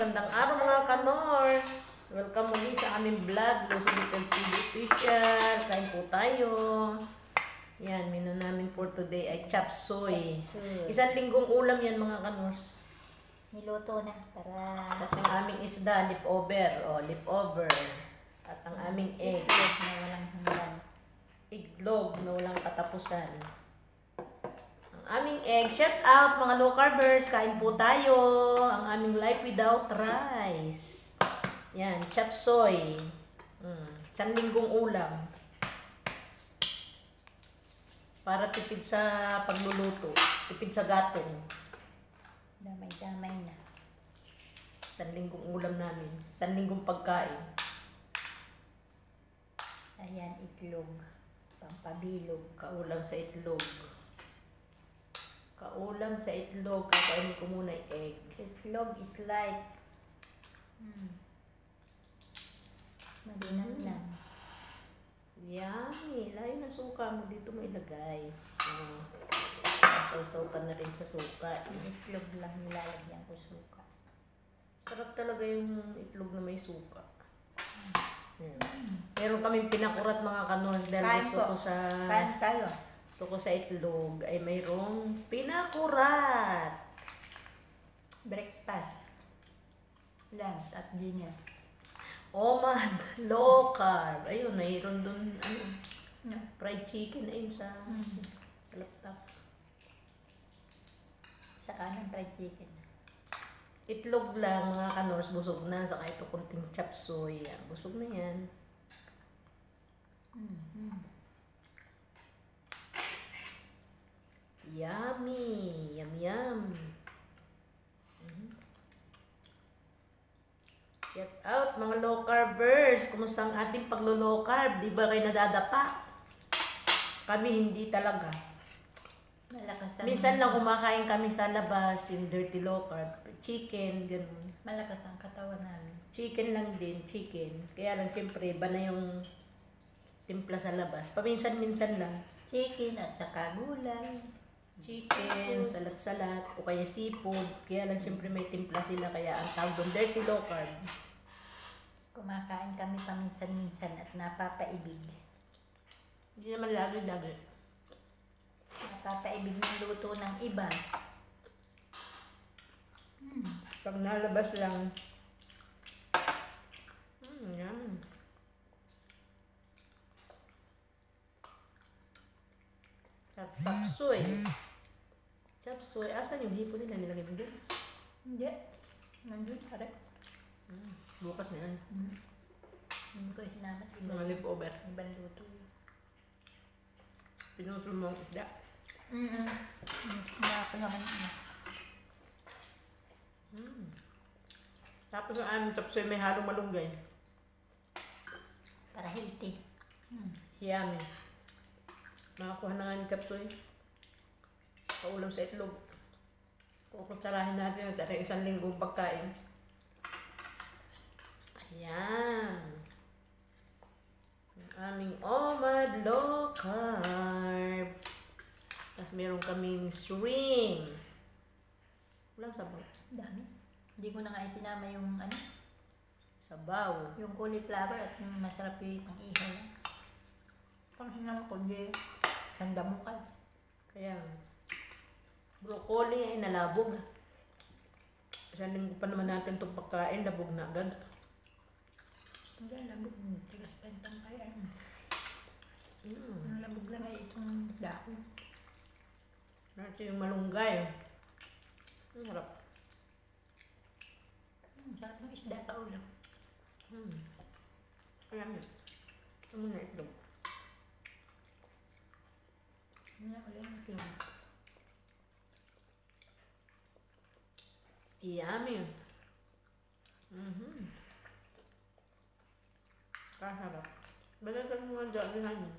magandang araw mga kanors. Welcome muli sa aming vlog, Lucy Little TV Official. Kain po tayo. Yan, menu namin for today ay chop suey. Isang linggong ulam yan mga kanors. Niluto na. Tara. Tapos ang aming isda, lip-over. At ang aming egg. Itlog na walang hanggan. Iglog na walang katapusan. Aming egg, shout out mga low carbers, kain po tayo. Ang aming life without rice. Yan, chop suey. Isang linggong ulam. Para tipid sa pagluluto. Tipid sa gatong. Damay-damay na. Isang linggong ulam namin. Isang linggong pagkain. Ayan, itlog. Pampabilog. Kaulam sa itlog. Kaulam sa itlog. Kakainin ko muna yung egg. Itlog is like malinang lang. Yummy. Layo na suka mo. Dito mo ilagay. Sausaw ka na rin sa suka. Yung itlog lang nilalagyan ko suka. Sarap talaga yung itlog na may suka. Meron kaming pinakurat mga kanors dahil gusto ko sa... Kain tayo. Gusto ko sa itlog ay mayroong pinakurat. Breakfast. Lunch at dinner. Omad, low carb. Ayun, mayroon dun, fried chicken na yun sa laptop. Sa kanan fried chicken. Itlog lang mga kanors, busog na. Saka ito kunting chop suey. Busog na yan. Yummy! Yum yum! Shout out mga low carbers! Kumusta ang ating paglo-low carb? Di ba kayo nadadapa? Kami hindi talaga. Malakas ang... Minsan lang kumakain kami sa labas, yung dirty low carb. Chicken, ganun. Malakas ang katawan namin. Chicken lang din, chicken. Kaya lang siyempre, iba na yung timpla sa labas. Paminsan-minsan lang. Chicken at saka gulay. Chicken, salat-salat, o kaya seafood. Kaya lang siyempre may timpla sila, kaya ang tawag doon, dirty low carb. Kumakain kami paminsan-minsan at napapaibig. Hindi naman lagi-lagi. Napapaibig ng luto ng iba. Pag nalabas lang. Yan. Chop suey. Chop suey. Asan yung hipo nila nilagay mo dyan? Hindi. Nandun pa rin. Bukas na yan. Hindi ko sinama. Mga lip-over. Ibang luto. Pinutol mo ang isda. Malaki naman yun. Tapos ang aming chop suey may halong malunggay. Para healthy. Yummy. Makakuha na nga ng chop suey. Paulam sa itlog. Kukutsarahin natin at isang linggong pagkain. Ayan. Ang aming omad low carb. Tapos meron kaming shrimp. Walang sabaw. Dami. Hindi ko na nga isinama yung Sabaw. yung cauliflower at yung masarap yung pang-ihaw. Pang sinama ko, di. Sanda mo ka. Kaya, broccoli ay nalabog. Isang linggo pa naman natin itong pagkain, labog na agad. Hindi, labog. Tigas pa yung kaya. Ang labog lang ay itong dahon. Natin yung malunggay. Ang harap. Sarap ng isda sa ulam. Alam niyo. Ito muna itlog. Hindi ako lang itlog. Yummy. Kasarap. Balagan mo nga dyan namin.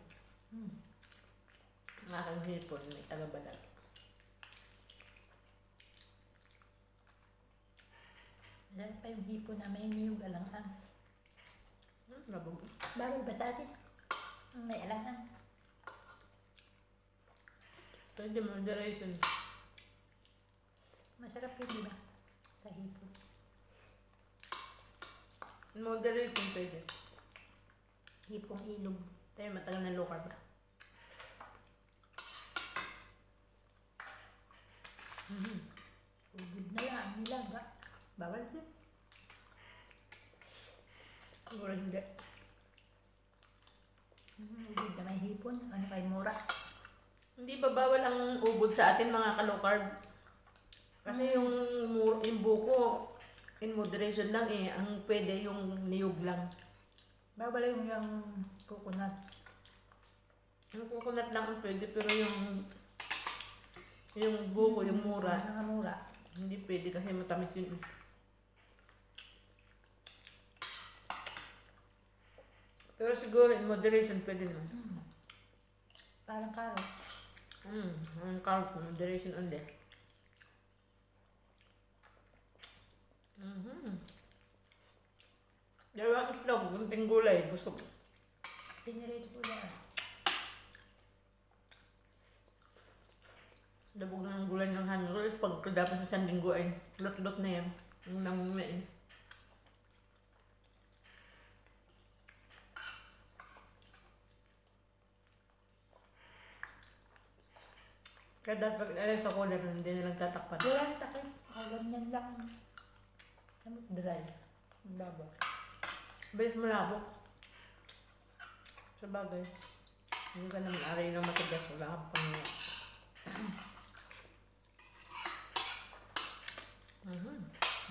Ang aking hipon, may tagabalag. Dahil pa yung hipo na may niyog alanghang. Labog. Bawal ba sa atin? May alanghang. Pwede moderation. Masarap yun, di ba? Sa hipo. Moderate yung pwede. Hipong ilog. Tayo matagal na low carb ba? Ugod na lang, nilaga. Bawal din. Siguro hindi. Ugod na may hipon. Ano kay mura? Hindi ba bawal ang ubod sa atin mga ka-low carb? Kasi yung buko, in moderation lang eh. Ang pwede yung niyog lang. Bawal yung coconut. Yung coconut lang ang pwede, pero yung buko, yung mura, Mga mura. hindi pwede kasi matamis yun. Pero siguro in moderation pwede naman. Parang carrot. Ang carb, moderation only. Dalawang itlog, gunting gulay, busog. Pinirito ko na. Dabog ng gulay ng hangin. Pag dapat sa isang linggo ay lot-lot na yan. Yung namumain. Kaya dapat alay sa cooler, hindi nilang tatakpan. Walang takip. Ganyan lang. Namot dry. Ang baba. Bilis malabok. Sa bagay. Hindi ka naman aray ng matigas. Wala kang pangyay.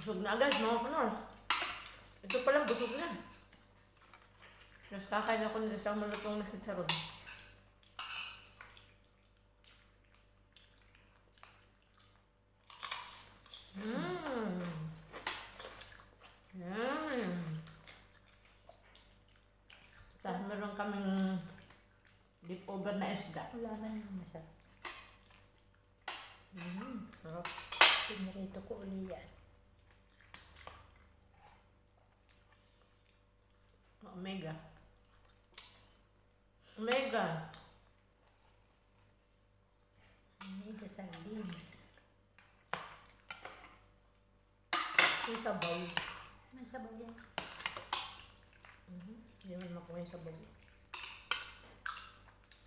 Busog na agad, mga kanor. Ito palang busog na. Tapos kakain ako ng isang malutong na sitsaron. Tapos meron kaming deep over na isda. Wala na yung masarap. Sarap. Pinirito ko uli yan. Omega. Omega. Omega sardines. Yung sabaw. May sabaw yan. Hindi man makuha yung sabaw.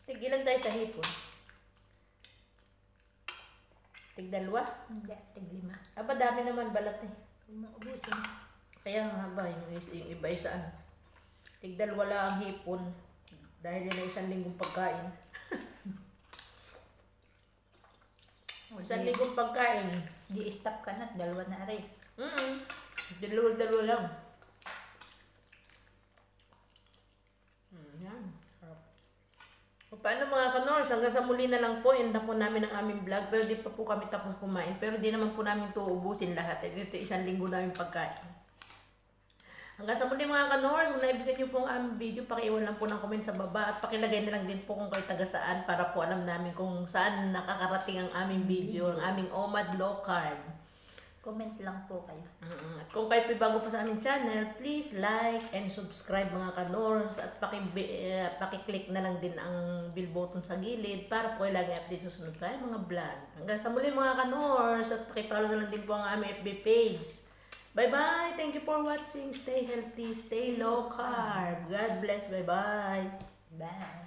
Tigilan tayo sa hipon. Tig-2? Hindi, tig-5. Aba, dami naman balat eh. Kung maubusin. Kaya nga ba, yung iba isa ano. Tig-2 lang ang hipon. Dahil yun ay 1 linggong pagkain. 1 linggong pagkain. Di-stop ka na, 2 na rin. Dalawa lang. Yan. Sarap. O paano mga kanors, hanggang sa muli na lang po, end na po namin ang aming vlog. Pero di pa po kami tapos kumain. Pero di naman po namin ito ubusin lahat. Ito 1 linggo namin pagkain. Hanggang sa muli mga kanors, kung naibigan niyo po ang aming video, pakiiwan lang po ng comment sa baba at pakilagay na lang din po kung kayo taga saan para po alam namin kung saan nakakarating ang aming video, ang aming OMAD Low Carb. Comment lang po kayo. At kung kayo bago pa sa aming channel, please like and subscribe mga kanors at pakiclick na lang din ang bell button sa gilid para po kayo lagi update sa sunod kayo mga vlog. Hanggang sa muli mga kanors at pakipollow na lang din po ang aming FB page. Bye-bye! Thank you for watching. Stay healthy, stay low carb. God bless. Bye-bye! Bye!